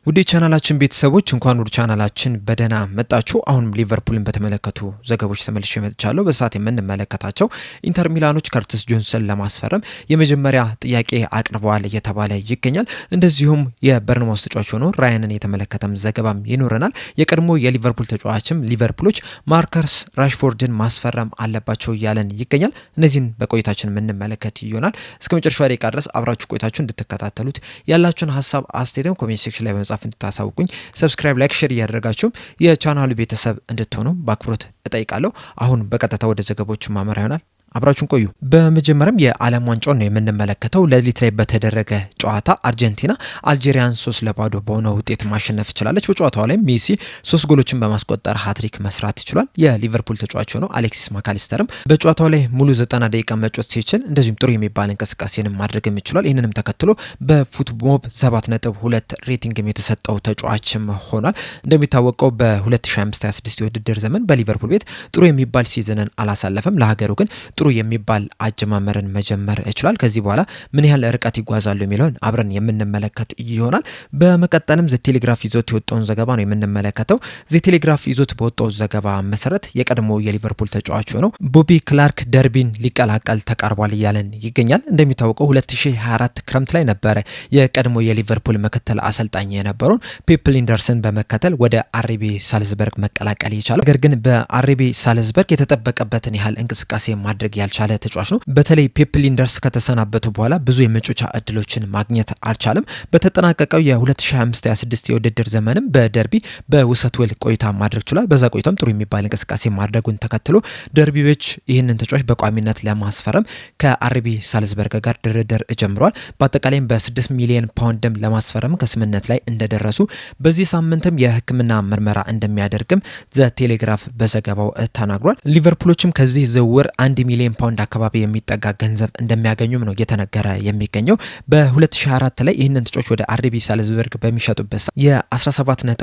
ውድ ቻናላችን ቤተሰቦች እንኳን ወደ ቻናላችን በደህና መጣችሁ። አሁንም ሊቨርፑልን በተመለከቱ ዘገቦች ተመልሼ መጥቻለሁ። በሰዓት የምንመለከታቸው ኢንተር ሚላኖች ከርቲስ ጆንሰን ለማስፈረም የመጀመሪያ ጥያቄ አቅርበዋል እየተባለ ይገኛል። እንደዚሁም የበርንማውዝ ተጫዋች ሆኖ ራያንን የተመለከተም ዘገባም ይኖረናል። የቀድሞ የሊቨርፑል ተጫዋችም ሊቨርፑሎች ማርከስ ራሽፎርድን ማስፈረም አለባቸው እያለን ይገኛል። እነዚህን በቆይታችን የምንመለከት ይሆናል። እስከ መጨረሻ ደቂቃ ድረስ አብራችሁ ቆይታችሁ እንድትከታተሉት ያላችሁን ሀሳብ አስተያየትም ኮሜንት ሴክሽን ላይ መጻፍ እንድታሳውቁኝ ሰብስክራይብ፣ ላይክ፣ ሼር እያደረጋችሁም የቻናሉ ቤተሰብ እንድትሆኑ በአክብሮት እጠይቃለሁ። አሁን በቀጥታ ወደ ዘገቦቹ ማመራ ይሆናል። አብራችሁን ቆዩ። በመጀመሪያም የዓለም ዋንጫውን ነው የምንመለከተው። ሌሊት ላይ በተደረገ ጨዋታ አርጀንቲና አልጄሪያን 3-0 በሆነ ውጤት ማሸነፍ ችላለች። በጨዋታው ላይ ሜሲ 3 ጎሎችን በማስቆጠር ሃትሪክ መስራት ችሏል። የሊቨርፑል ተጫዋች ሆነው አሌክሲስ ማካሊስተርም በጨዋታው ላይ ሙሉ 90 ደቂቃ መጫወት ሲችል እንደዚሁም ጥሩ የሚባል እንቅስቃሴንም ማድረግም ችሏል። ይህንንም ተከትሎ በፉትሞብ 7.2 ሬቲንግም የተሰጠው ተጫዋችም ሆኗል። እንደሚታወቀው በ2025/26 የውድድር ዘመን በሊቨርፑል ቤት ጥሩ የሚባል ሲዝንን አላሳለፈም። ለሀገሩ ግን ጥሩ የሚባል አጀማመርን መጀመር ይችላል። ከዚህ በኋላ ምን ያህል ርቀት ይጓዛሉ የሚለውን አብረን የምንመለከት ይሆናል። በመቀጠልም ዘ ቴሌግራፍ ይዞት የወጣውን ዘገባ ነው የምንመለከተው። ዘ ቴሌግራፍ ይዞት በወጣው ዘገባ መሰረት የቀድሞ የሊቨርፑል ተጫዋች ሆነው ቦቢ ክላርክ ደርቢን ሊቀላቀል ተቃርቧል እያለን ይገኛል። እንደሚታወቀው 2024 ክረምት ላይ ነበረ የቀድሞ የሊቨርፑል ምክትል አሰልጣኝ የነበረውን ፔፕ ሊንደርስን በመከተል ወደ አርቢ ሳልዝበርግ መቀላቀል ይቻላል። ነገር ግን በአርቢ ሳልዝበርግ የተጠበቀበትን ያህል እንቅስቃሴ ማድረግ ያልቻለ ተጫዋች ነው። በተለይ ፔፕ ሊንደርስ ከተሰናበቱ በኋላ ብዙ የመጫወቻ እድሎችን ማግኘት አልቻለም። በተጠናቀቀው የ2025/26 የውድድር ዘመንም በደርቢ በውሰት ውል ቆይታ ማድረግ ችሏል። በዛ ቆይታም ጥሩ የሚባል እንቅስቃሴ ማድረጉን ተከትሎ ደርቢዎች ይህንን ተጫዋች በቋሚነት ለማስፈረም ከአርቢ ሳልዝበርግ ጋር ድርድር ጀምረዋል። በአጠቃላይም በ6 ሚሊዮን ፓውንድም ለማስፈረም ከስምምነት ላይ እንደደረሱ በዚህ ሳምንትም የሕክምና ምርመራ እንደሚያደርግም ዘ ቴሌግራፍ በዘገባው ተናግሯል። ሊቨርፑሎችም ከዚህ ዝውውር 1 ሚሊዮን ፓውንድ አካባቢ የሚጠጋ ገንዘብ እንደሚያገኙም ነው እየተነገረ የሚገኘው። በ2024 ላይ ይህንን ተጫዋች ወደ አርቢ ሳልዝበርግ በሚሸጡበት የ17.5%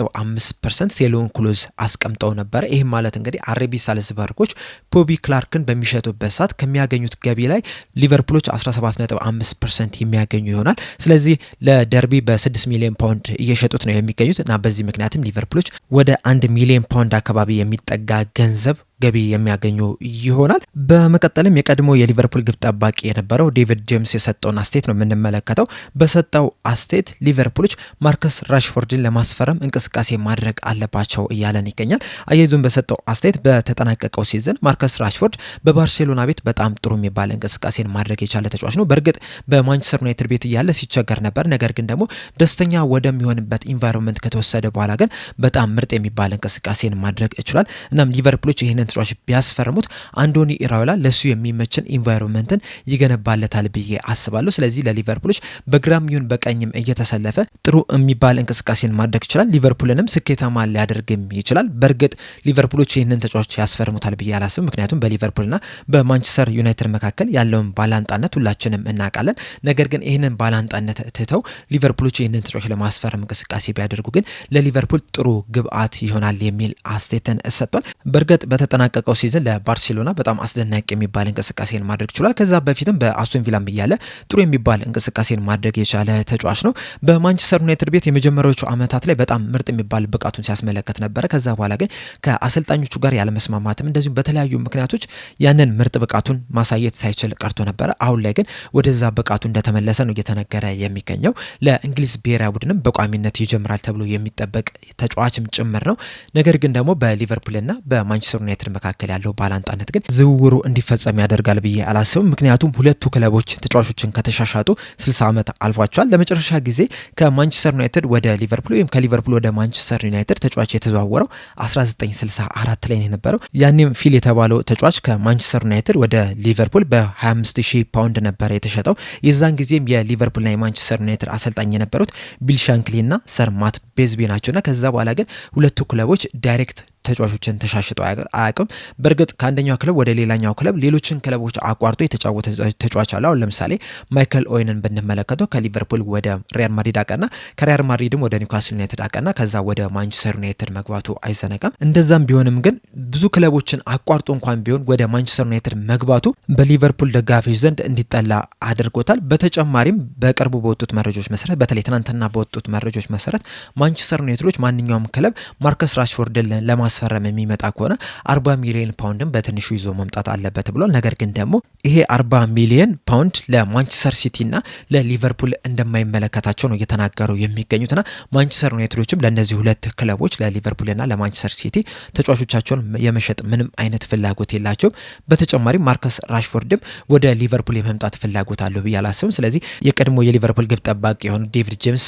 ሴሎን ክሎዝ አስቀምጠው ነበረ። ይህም ማለት እንግዲህ አርቢ ሳልዝበርጎች ቦቢ ክላርክን በሚሸጡበት ሰዓት ከሚያገኙት ገቢ ላይ ሊቨርፑሎች 17.5% የሚያገኙ ይሆናል። ስለዚህ ለደርቢ በ6 ሚሊዮን ፓውንድ እየሸጡት ነው የሚገኙት እና በዚህ ምክንያትም ሊቨርፑሎች ወደ 1 ሚሊዮን ፓውንድ አካባቢ የሚጠጋ ገንዘብ ገቢ የሚያገኙ ይሆናል። በመቀጠልም የቀድሞ የሊቨርፑል ግብ ጠባቂ የነበረው ዴቪድ ጄምስ የሰጠውን አስተያየት ነው የምንመለከተው። በሰጠው አስተያየት ሊቨርፑሎች ማርከስ ራሽፎርድን ለማስፈረም እንቅስቃሴ ማድረግ አለባቸው እያለን ይገኛል። አያይዞን በሰጠው አስተያየት በተጠናቀቀው ሲዝን ማርከስ ራሽፎርድ በባርሴሎና ቤት በጣም ጥሩ የሚባል እንቅስቃሴን ማድረግ የቻለ ተጫዋች ነው። በእርግጥ በማንቸስተር ዩናይትድ ቤት እያለ ሲቸገር ነበር። ነገር ግን ደግሞ ደስተኛ ወደሚሆንበት ኢንቫይሮንመንት ከተወሰደ በኋላ ግን በጣም ምርጥ የሚባል እንቅስቃሴን ማድረግ ይችላል። እናም ሊቨርፑሎች ይህንን ተጫዋች ቢያስፈርሙት አንዶኒ ኢራዮላ ለሱ የሚመችን ኢንቫይሮንመንትን ይገነባለታል ብዬ አስባለሁ። ስለዚህ ለሊቨርፑሎች በግራም ይሁን በቀኝም እየተሰለፈ ጥሩ የሚባል እንቅስቃሴን ማድረግ ይችላል። ሊቨርፑልንም ስኬታማ ሊያደርግም ይችላል። በእርግጥ ሊቨርፑሎች ይህንን ተጫዋች ያስፈርሙታል ብዬ አላስብም። ምክንያቱም በሊቨርፑልና በማንቸስተር ዩናይትድ መካከል ያለውን ባላንጣነት ሁላችንም እናውቃለን። ነገር ግን ይህንን ባላንጣነት ትተው ሊቨርፑሎች ይህንን ተጫዋች ለማስፈረም እንቅስቃሴ ቢያደርጉ ግን ለሊቨርፑል ጥሩ ግብአት ይሆናል የሚል አስተያየትን ሰጥቷል። በእርግጥ በተጠናቀቀው ሲዝን ለባርሴሎና በጣም አስደናቂ የሚባል እንቅስቃሴን ማድረግ ችሏል። ከዛ በፊትም በአስቶን ቪላም እያለ ጥሩ የሚባል እንቅስቃሴን ማድረግ የቻለ ተጫዋች ነው። በማንቸስተር ዩናይትድ ቤት የመጀመሪያዎቹ ዓመታት ላይ በጣም ምርጥ የሚባል ብቃቱን ሲያስመለከት ነበረ። ከዛ በኋላ ግን ከአሰልጣኞቹ ጋር ያለመስማማትም እንደዚሁም በተለያዩ ምክንያቶች ያንን ምርጥ ብቃቱን ማሳየት ሳይችል ቀርቶ ነበረ። አሁን ላይ ግን ወደዛ ብቃቱ እንደተመለሰ ነው እየተነገረ የሚገኘው። ለእንግሊዝ ብሔራዊ ቡድንም በቋሚነት ይጀምራል ተብሎ የሚጠበቅ ተጫዋችም ጭምር ነው። ነገር ግን ደግሞ በሊቨርፑልና በማንቸስተር ዩናይትድ መካከል ያለው ባላንጣነት ግን ዝውውሩ እንዲፈጸም ያደርጋል ብዬ አላስብም። ምክንያቱም ሁለቱ ክለቦች ተጫዋቾችን ከተሻሻጡ 60 ዓመት አልፏቸዋል። ለመጨረሻ ጊዜ ከማንቸስተር ዩናይትድ ወደ ሊቨርፑል ወይም ከሊቨርፑል ወደ ማንቸስተር ዩናይትድ ተጫዋች የተዘዋወረው 1964 ላይ ነው የነበረው። ያኔም ፊል የተባለው ተጫዋች ከማንቸስተር ዩናይትድ ወደ ሊቨርፑል በ25000 ፓውንድ ነበረ የተሸጠው። የዛን ጊዜም የሊቨርፑልና የማንቸስተር ዩናይትድ አሰልጣኝ የነበሩት ቢል ሻንክሊና ሰር ማት ቤዝቤ ናቸውና ከዛ በኋላ ግን ሁለቱ ክለቦች ዳይሬክት ተጫዋቾችን ተሻሽጦ አያውቅም። በእርግጥ ከአንደኛው ክለብ ወደ ሌላኛው ክለብ ሌሎችን ክለቦች አቋርጦ የተጫወተ ተጫዋች አለ። አሁን ለምሳሌ ማይክል ኦዌንን ብንመለከተው ከሊቨርፑል ወደ ሪያል ማድሪድ አቀና፣ ከሪያል ማድሪድም ወደ ኒውካስል ዩናይትድ አቀና፣ ከዛ ወደ ማንቸስተር ዩናይትድ መግባቱ አይዘነጋም። እንደዛም ቢሆንም ግን ብዙ ክለቦችን አቋርጦ እንኳን ቢሆን ወደ ማንቸስተር ዩናይትድ መግባቱ በሊቨርፑል ደጋፊዎች ዘንድ እንዲጠላ አድርጎታል። በተጨማሪም በቅርቡ በወጡት መረጃዎች መሰረት በተለይ ትናንትና በወጡት መረጃዎች መሰረት ማንቸስተር ዩናይትዶች ማንኛውም ክለብ ማርከስ ራሽፎርድን ለማስፈረም የሚመጣ ከሆነ 40 ሚሊዮን ፓውንድን በትንሹ ይዞ መምጣት አለበት ብሏል። ነገር ግን ደግሞ ይሄ 40 ሚሊዮን ፓውንድ ለማንቸስተር ሲቲና ለሊቨርፑል እንደማይመለከታቸው ነው እየተናገሩ የሚገኙትና ማንቸስተር ዩናይትዶችም ለእነዚህ ሁለት ክለቦች ለሊቨርፑልና ለማንቸስተር ሲቲ ተጫዋቾቻቸውን የመሸጥ ምንም አይነት ፍላጎት የላቸውም። በተጨማሪም ማርከስ ራሽፎርድም ወደ ሊቨርፑል የመምጣት ፍላጎት አለው ብዬ አላስብም። ስለዚህ የቀድሞ የሊቨርፑል ግብ ጠባቂ የሆኑ ዴቪድ ጄምስ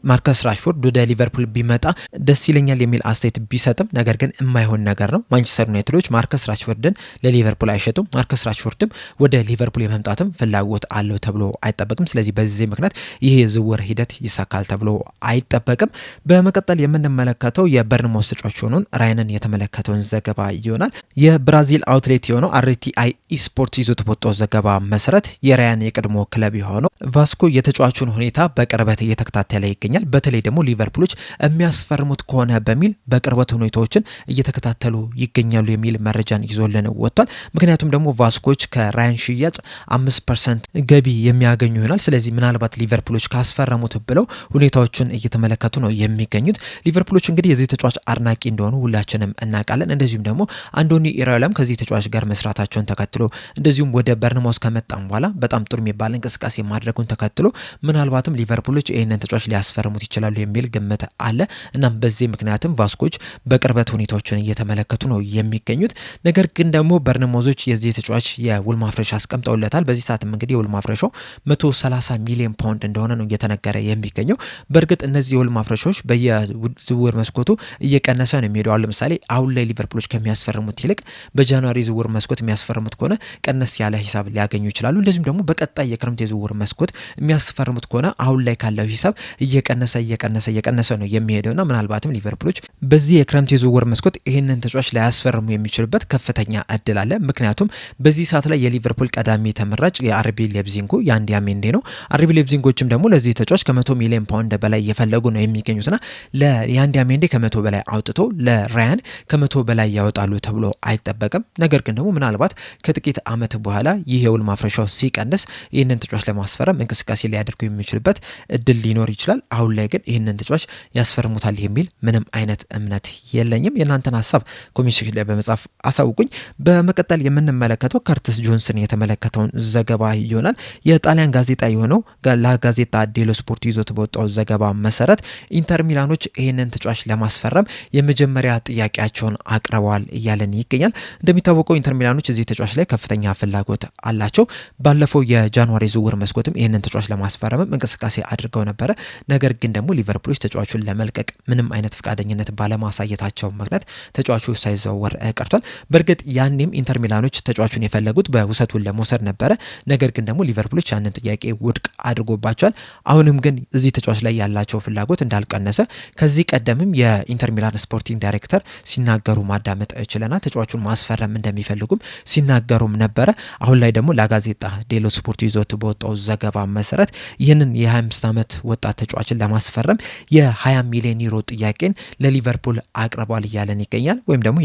ማርከስ ራሽፎርድ ወደ ሊቨርፑል ቢመጣ ደስ ይለኛል የሚል አስተያየት ቢሰጥም ነገር ግን የማይሆን ነገር ነው። ማንቸስተር ዩናይትዶች ማርከስ ራሽፎርድን ለሊቨርፑል አይሸጡም። ማርከስ ራሽፎርድም ወደ ሊቨርፑል የመምጣትም ፍላጎት አለው ተብሎ አይጠበቅም። ስለዚህ በዚህ ምክንያት ይህ የዝውውር ሂደት ይሳካል ተብሎ አይጠበቅም። በመቀጠል የምንመለከተው የበርንማውዝ ተጫዋች የሆነውን ራያንን የተመለከተውን ዘገባ ይሆናል። የብራዚል አውትሌት የሆነው አርቲአይ ኢስፖርት ይዞት በወጣው ዘገባ መሰረት የራያን የቀድሞ ክለብ የሆነው ቫስኮ የተጫዋቹን ሁኔታ በቅርበት እየተከታተለ ይገኛል። በተለይ ደግሞ ሊቨርፑሎች የሚያስፈርሙት ከሆነ በሚል በቅርበት ሁኔታዎችን እየተከታተሉ ይገኛሉ የሚል መረጃን ይዞልን ወጥቷል። ምክንያቱም ደግሞ ቫስኮች ከራያን ሽያጭ 5% ገቢ የሚያገኙ ይሆናል። ስለዚህ ምናልባት ሊቨርፑሎች ካስፈረሙት ብለው ሁኔታዎችን እየተመለከቱ ነው የሚገኙት። ሊቨርፑሎች እንግዲህ የዚህ ተጫዋች አድናቂ እንደሆኑ ሁላችንም እናውቃለን። እንደዚሁም ደግሞ አንዶኒ ኢራዮላም ከዚህ ተጫዋች ጋር መስራታቸውን ተከትሎ እንደዚሁም ወደ በርንማውዝ ከመጣም በኋላ በጣም ጥሩ የሚባል እንቅስቃሴ ማድረጉን ተከትሎ ምናልባትም ሊቨርፑሎች ይህንን ተጫዋች ሊያስፈርሙት ይችላሉ የሚል ግምት አለ። እናም በዚህ ምክንያትም ቫስኮች በቅርበት ሁኔታዎችን እየተመለከቱ ነው የሚገኙት። ነገር ግን ደግሞ በርንማውዞች የዚህ ተጫዋች የውል ማፍረሻ አስቀምጠውለታል። በዚህ ሰዓትም እንግዲህ የውል ማፍረሻው 130 ሚሊዮን ፓውንድ እንደሆነ ነው እየተነገረ የሚገኘው። በእርግጥ እነዚህ የውል ማፍረሻዎች በየዝውውር መስኮቱ እየቀነሰ ነው የሚሄደው። ለምሳሌ አሁን ላይ ሊቨርፑሎች ከሚያስፈርሙት ይልቅ በጃንዋሪ ዝውውር መስኮት የሚያስፈርሙት ከሆነ ቀነስ ያለ ሂሳብ ሊያገኙ ይችላሉ። እንደዚሁም ደግሞ በቀጣይ የክረምት የዝውውር መስኮት የሚያስፈርሙት ከሆነ አሁን ላይ ካለው ሂሳብ እየቀነሰ ነው የሚሄደውና ምናልባትም ሊቨርፑሎች በዚህ የክረምት የዝውውር መስኮት ይህንን ተጫዋች ሊያስፈርሙ የሚችሉበት ከፍተኛ እድል አለ። ምክንያቱም በዚህ ሰዓት ላይ የሊቨርፑል ቀዳሚ ተመራጭ የአርቢ ሌፕዚንጉ የአንዲያ ሜንዴ ነው። አርቢ ሌፕዚንጎችም ደግሞ ለዚህ ተጫዋች ከ100 ሚሊዮን ፓውንድ በላይ እየፈለጉ ነው የሚገኙትና ለያንዲያ ሜንዴ ከ100 በላይ አውጥቶ ለራያን ከ100 በላይ ያወጣሉ ተብሎ አይጠበቅም። ነገር ግን ደግሞ ምናልባት ከጥቂት ዓመት በኋላ ይህ የውል ማፍረሻው ሲቀንስ ይህንን ተጫዋች ለማስፈረም እንቅስቃሴ ሊያደርጉ የሚችሉበት እድል ሊኖር ይችላል። አሁን ላይ ግን ይህንን ተጫዋች ያስፈርሙታል የሚል ምንም አይነት እምነት የለኝም። የእናንተን ሀሳብ ኮሜንት ላይ በመጻፍ አሳውቁኝ። በመቀጠል የምንመለከተው ከርቲስ ጆንስን የተመለከተውን ዘገባ ይሆናል። የጣሊያን ጋዜጣ የሆነው ላጋዜጣ ዴሎ ስፖርት ይዞት በወጣው ዘገባ መሰረት ኢንተር ሚላኖች ይህንን ተጫዋች ለማስፈረም የመጀመሪያ ጥያቄያቸውን አቅርበዋል እያለን ይገኛል። እንደሚታወቀው ኢንተር ሚላኖች እዚህ ተጫዋች ላይ ከፍተኛ ፍላጎት አላቸው። ባለፈው የጃንዋሪ ዝውውር መስኮትም ይህንን ተጫዋች ለማስፈረምም እንቅስቃሴ አድርገው ነበረ። ነገር ግን ደግሞ ሊቨርፑሎች ተጫዋቹን ለመልቀቅ ምንም አይነት ፈቃደኝነት ባለማሳየታቸው ምክንያት ተጫዋቹ ሳይዘዋወር ቀርቷል። በእርግጥ ያኔም ኢንተር ሚላኖች ተጫዋቹን የፈለጉት በውሰቱን ለመውሰድ ነበረ። ነገር ግን ደግሞ ሊቨርፑሎች ያንን ጥያቄ ውድቅ አድርጎባቸዋል። አሁንም ግን እዚህ ተጫዋች ላይ ያላቸው ፍላጎት እንዳልቀነሰ ከዚህ ቀደምም የኢንተር ሚላን ስፖርቲንግ ዳይሬክተር ሲናገሩ ማዳመጥ ችለናል። ተጫዋቹን ማስፈረም እንደሚፈልጉም ሲናገሩም ነበረ። አሁን ላይ ደግሞ ላጋዜጣ ዴሎ ስፖርት ይዞት በወጣው ዘገባ መሰረት ይህንን የ25 ዓመት ወጣት ተጫዋችን ለማስፈረም የ20 ሚሊዮን ዩሮ ጥያቄን ለሊቨርፑል አቅርቧል እያለን ይገኛል። ወይም ደግሞ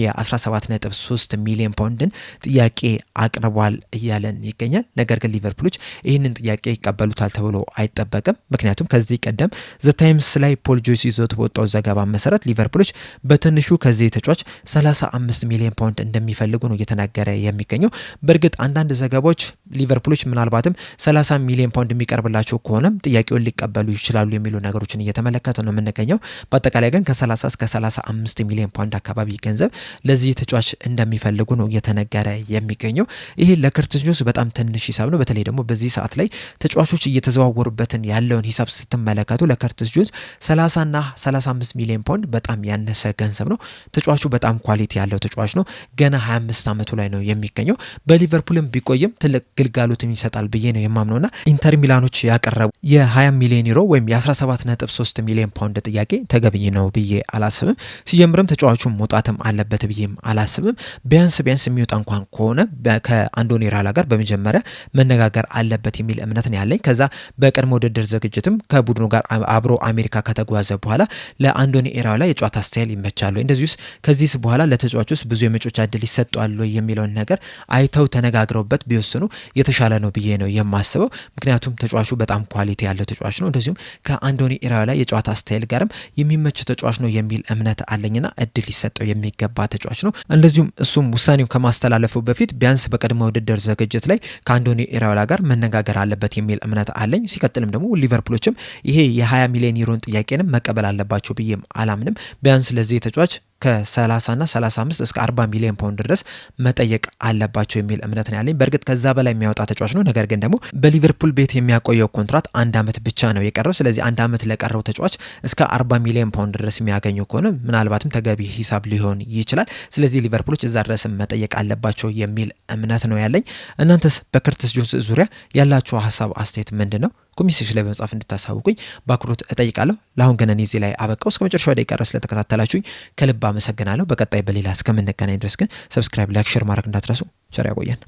የ17.3 ሚሊዮን ፓውንድን ጥያቄ አቅርቧል እያለን ይገኛል። ነገር ግን ሊቨርፑሎች ይህንን ጥያቄ ይቀበሉታል ተብሎ አይጠበቅም። ምክንያቱም ከዚህ ቀደም ዘ ታይምስ ላይ ፖል ጆይስ ይዞት በወጣው ዘገባ መሰረት ሊቨርፑሎች በትንሹ ከዚህ ተጫዋች 35 ሚሊዮን ፓውንድ እንደሚፈልጉ ነው እየተናገረ የሚገኘው። በእርግጥ አንዳንድ ዘገባዎች ሊቨርፑሎች ምናልባትም 30 ሚሊዮን ፓውንድ የሚቀርብላቸው ከሆነም ጥያቄውን ሊቀበሉ ይችላሉ የሚሉ ነገሮችን እየተመለከተ ነው የምንገኘው። በአጠቃላይ ግን ከ30 እስከ 35 ሚሊዮን ፓውንድ አካባቢ ገንዘብ ለዚህ ተጫዋች እንደሚፈልጉ ነው እየተነገረ የሚገኘው። ይሄ ለከርቲስ ጆንስ በጣም ትንሽ ሂሳብ ነው። በተለይ ደግሞ በዚህ ሰዓት ላይ ተጫዋቾች እየተዘዋወሩበትን ያለውን ሂሳብ ስትመለከቱ ለከርቲስ ጆንስ 30 እና 35 ሚሊዮን ፓውንድ በጣም ያነሰ ገንዘብ ነው። ተጫዋቹ በጣም ኳሊቲ ያለው ተጫዋች ነው። ገና 25 ዓመቱ ላይ ነው የሚገኘው። በሊቨርፑልም ቢቆይም ትልቅ ግልጋሎትን ይሰጣል ብዬ ነው የማምነውና ኢንተር ሚላኖች ያቀረቡ የ20 ሚሊዮን ዩሮ ወይም የ የ17.3 ሚሊዮን ፓውንድ ጥያቄ ተገቢ ነው ብዬ አላስብም። ሲጀምርም ተጫዋቹም መውጣትም አለበት ብዬም አላስብም። ቢያንስ የሚወጣ እንኳን ከሆነ ከአንዶኒ ኢራኦላ ጋር በመጀመሪያ መነጋገር አለበት የሚል እምነት ነው ያለኝ። ከዛ በቅድመ ውድድር ዝግጅትም ከቡድኑ ጋር አብሮ አሜሪካ ከተጓዘ በኋላ ለአንዶኒ ኢራኦላ የጨዋታ ስታይል ይመቻሉ፣ እንደዚሁስ ከዚህ በኋላ ለተጫዋቹ ውስጥ ብዙ የመጮቻ እድል ይሰጣሉ የሚለውን ነገር አይተው ተነጋግረውበት ቢወስኑ የተሻለ ነው ብዬ ነው የማስበው። ምክንያቱም ተጫዋቹ በጣም ኳሊቲ ያለው ተጫዋች ነው፣ እንደዚሁም ከአንዶኒ ኢራኦላ የጨዋታ ስታይል ጋርም የሚመች ተጫዋች ነው የሚል እምነት አለኝና እድል ሊሰጠው የሚገባ ተጫዋች ነው። እንደዚሁም እሱም ውሳኔው ከማስተላለፉ በፊት ቢያንስ በቅድመ ውድድር ዝግጅት ላይ ከአንዶኒ ኢራኦላ ጋር መነጋገር አለበት የሚል እምነት አለኝ። ሲቀጥልም ደግሞ ሊቨርፑሎችም ይሄ የ20 ሚሊዮን ዩሮን ጥያቄንም መቀበል አለባቸው ብዬም አላምንም። ቢያንስ ለዚህ ተጫዋች ከ30 እና 35 እስከ 40 ሚሊዮን ፓውንድ ድረስ መጠየቅ አለባቸው የሚል እምነት ነው ያለኝ። በእርግጥ ከዛ በላይ የሚያወጣ ተጫዋች ነው፣ ነገር ግን ደግሞ በሊቨርፑል ቤት የሚያቆየው ኮንትራት 1 ዓመት ብቻ ነው የቀረው። ስለዚህ 1 ዓመት ለቀረው ተጫዋች እስከ 40 ሚሊዮን ፓውንድ ድረስ የሚያገኙ ከሆነ ምናልባትም ተገቢ ሂሳብ ሊሆን ይችላል። ስለዚህ ሊቨርፑሎች እዛ ድረስ መጠየቅ አለባቸው የሚል እምነት ነው ያለኝ። እናንተስ በከርቲስ ጆንስ ዙሪያ ያላችሁ ሀሳብ አስተያየት ምንድን ነው? ኮሜንት ሴክሽን ላይ በመጻፍ እንድታሳውቁኝ በአክብሮት እጠይቃለሁ። ለአሁን ግን እኔ እዚህ ላይ አበቃው። እስከ መጨረሻው ደቂቃ ድረስ ስለተከታተላችሁኝ ከልብ አመሰግናለሁ። በቀጣይ በሌላ እስከምንገናኝ ድረስ ግን ሰብስክራይብ፣ ላይክ፣ ሼር ማድረግ እንዳትረሱ። ቸር ያቆየን።